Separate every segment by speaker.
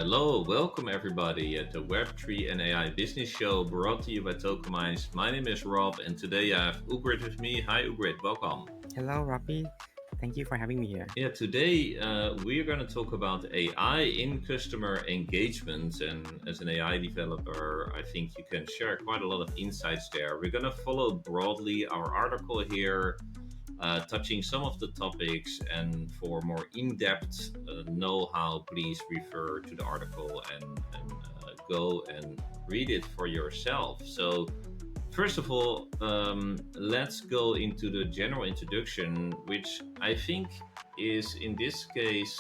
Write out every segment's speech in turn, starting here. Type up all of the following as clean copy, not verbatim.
Speaker 1: Hello, welcome everybody at the Web3 and AI Business Show brought to you by Tokenize. My name is Rob, and today I have Ugrit with me. Hi, Ugrit, welcome.
Speaker 2: Hello, Robbie. Thank you for having me here.
Speaker 1: Yeah, today we are going to talk about AI in customer engagement. And as an AI developer, I think you can share quite a lot of insights there. We're going to follow broadly our article here, touching some of the topics. And for more in depth know how, please refer to the article and go and read it for yourself. So, first of all, let's go into the general introduction, which I think is in this case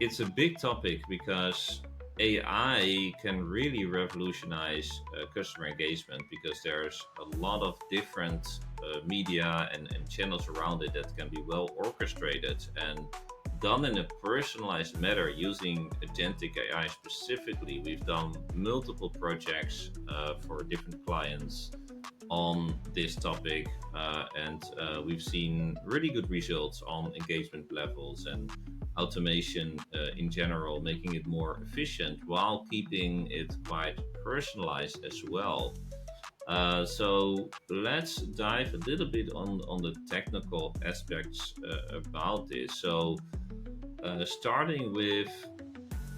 Speaker 1: it's a big topic because AI can really revolutionize customer engagement because there's a lot of different media and channels around it that can be well orchestrated and done in a personalized manner using agentic AI specifically. We've done multiple projects for different clients on this topic, and we've seen really good results on engagement levels and automation in general, making it more efficient while keeping it quite personalized as well. So let's dive a little bit on the technical aspects about this. So starting with,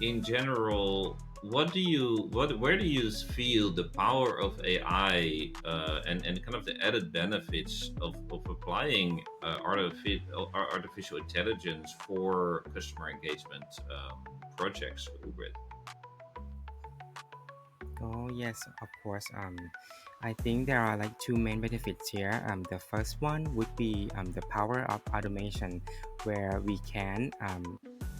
Speaker 1: in general, where do you feel the power of AI and kind of the added benefits of applying artificial intelligence for customer engagement projects, Ugrid?
Speaker 2: Oh, yes, of course. I think there are like two main benefits here. The first one would be the power of automation, where we can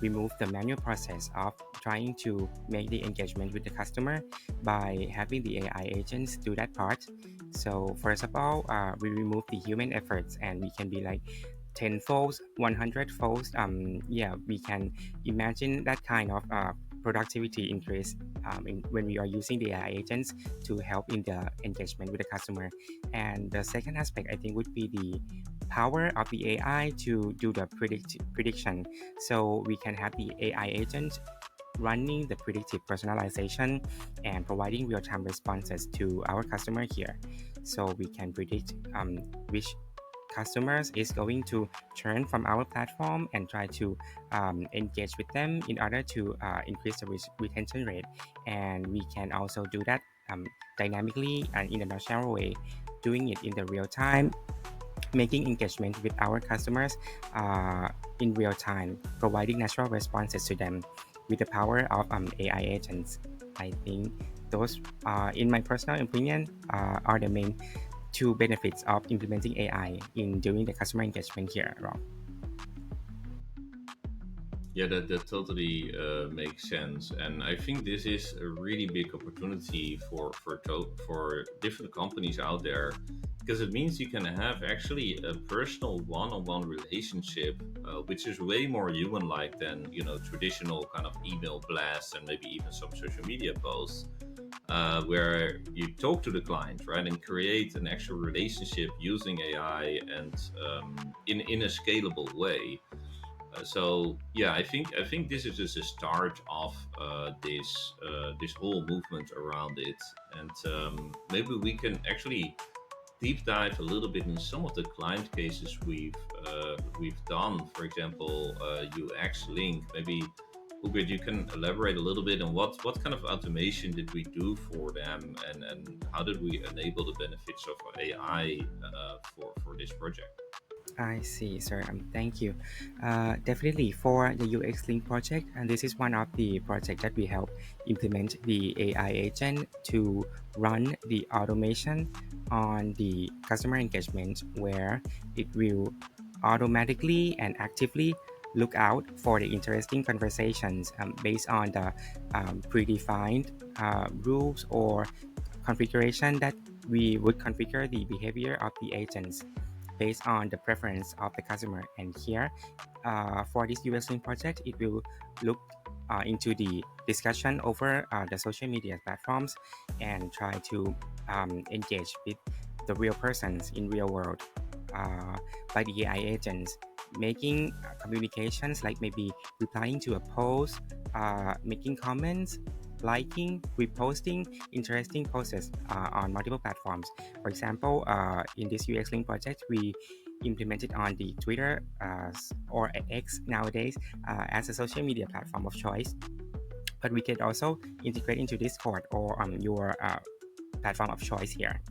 Speaker 2: remove the manual process of trying to make the engagement with the customer by having the AI agents do that part. So, first of all, we remove the human efforts and we can be like 10 folds, 100 folds. Yeah, we can imagine that kind of productivity increase when we are using the AI agents to help in the engagement with the customer. And the second aspect, I think, would be the power of the AI to do the prediction. So we can have the AI agent running the predictive personalization and providing real-time responses to our customer here. So we can predict which customers is going to churn from our platform and try to engage with them in order to increase the retention rate. And we can also do that dynamically and in a natural way, doing it in the real time, making engagement with our customers in real time, providing natural responses to them with the power of AI agents. I think those, in my personal opinion, are the main two benefits of implementing AI in doing the customer engagement here, Rob.
Speaker 1: Yeah, that totally makes sense, and I think this is a really big opportunity for different companies out there because it means you can have actually a personal one-on-one relationship, which is way more human-like than traditional kind of email blasts and maybe even some social media posts, where you talk to the client, right, and create an actual relationship using AI and in a scalable way. So yeah, I think this is just a start of this whole movement around it, and maybe we can actually deep dive a little bit in some of the client cases we've done. For example, UX Link. Maybe Ugrid, you can elaborate a little bit on what kind of automation did we do for them, and how did we enable the benefits of AI for this project.
Speaker 2: I see, sir. Thank you. Definitely for the UX Link project, and this is one of the projects that we help implement the AI agent to run the automation on the customer engagement, where it will automatically and actively look out for the interesting conversations based on the predefined rules or configuration that we would configure the behavior of the agents based on the preference of the customer. And here, for this US Link project, it will look into the discussion over the social media platforms and try to engage with the real persons in real world by the AI agents. making communications like maybe replying to a post, making comments, liking, reposting interesting posts on multiple platforms. For example, in this UX Link project, we implemented on the Twitter or X nowadays as a social media platform of choice. But we can also integrate into Discord or your platform of choice here.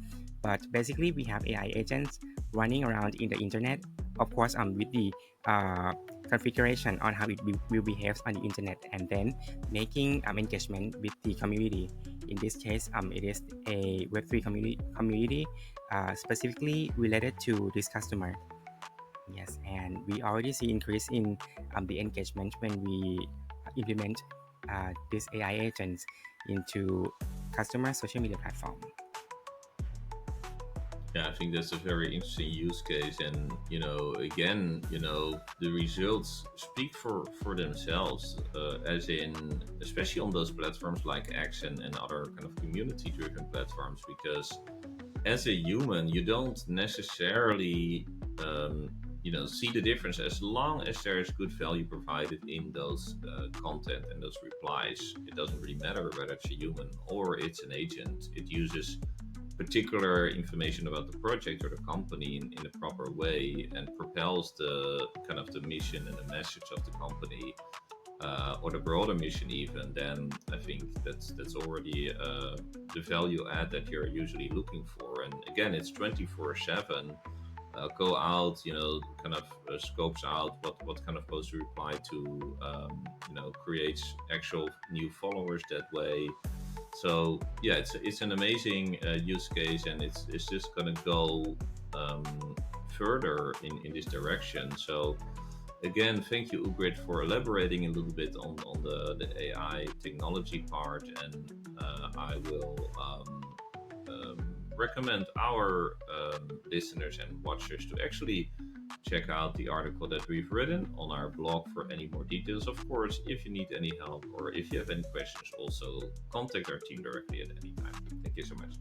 Speaker 2: But basically, we have AI agents running around in the internet, of course, with the uh, configuration on how it will behave on the internet, and then making engagement with the community. In this case, it is a Web3 community specifically related to this customer. Yes, and we already see increase in the engagement when we implement these AI agents into customer social media platform.
Speaker 1: Yeah, I think that's a very interesting use case, and again, the results speak for themselves. As in, especially on those platforms like X and other kind of community-driven platforms, because as a human, you don't necessarily, see the difference as long as there is good value provided in those content and those replies. It doesn't really matter whether it's a human or it's an agent. It uses particular information about the project or the company in a proper way and propels the kind of the mission and the message of the company, or the broader mission even, then I think that's already the value add that you're usually looking for. And again, it's 24/7. Go out, kind of scopes out what kind of post to reply to, creates actual new followers that way. So yeah, it's an amazing use case, and it's just gonna go further in this direction. So again, thank you, Ugrid, for elaborating a little bit on the AI technology part, and I will recommend our listeners and watchers to actually check out the article that we've written on our blog for any more details. Of course, if you need any help or if you have any questions, also contact our team directly at any time. Thank you so much.